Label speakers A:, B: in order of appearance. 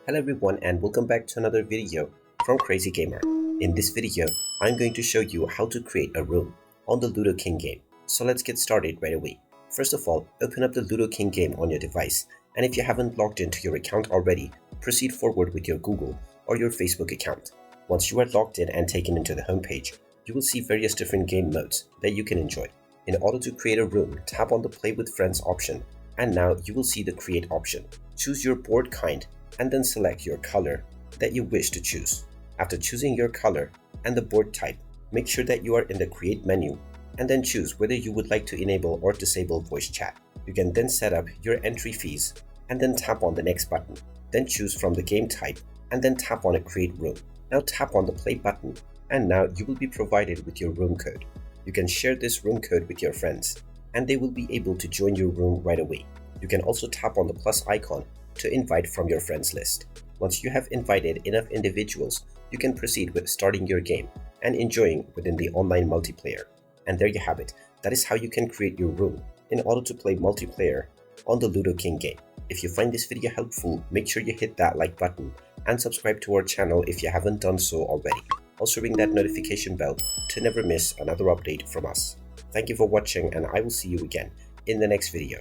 A: Hello everyone and welcome back to another video from Crazy Gamer. In this video, I'm going to show you how to create a room on the Ludo King game. So let's get started right away. First of all, open up the Ludo King game on your device, and if you haven't logged into your account already, proceed forward with your Google or your Facebook account. Once you are logged in and taken into the homepage, you will see various different game modes that you can enjoy. In order to create a room, tap on the Play with Friends option, and now you will see the Create option. Choose your board kind and then select your color that you wish to choose. After choosing your color and the board type, make sure that you are in the Create menu and then choose whether you would like to enable or disable voice chat. You can then set up your entry fees and then tap on the next button. Then choose from the game type and then tap on a Create Room. Now tap on the Play button and now you will be provided with your room code. You can share this room code with your friends and they will be able to join your room right away. You can also tap on the plus icon to invite from your friends list. Once you have invited enough individuals, you can proceed with starting your game and enjoying within the online multiplayer. And there you have it. That is how you can create your room in order to play multiplayer on the Ludo King game. If you find this video helpful, make sure you hit that like button and subscribe to our channel if you haven't done so already. Also ring that notification bell to never miss another update from us. Thank you for watching and I will see you again in the next video.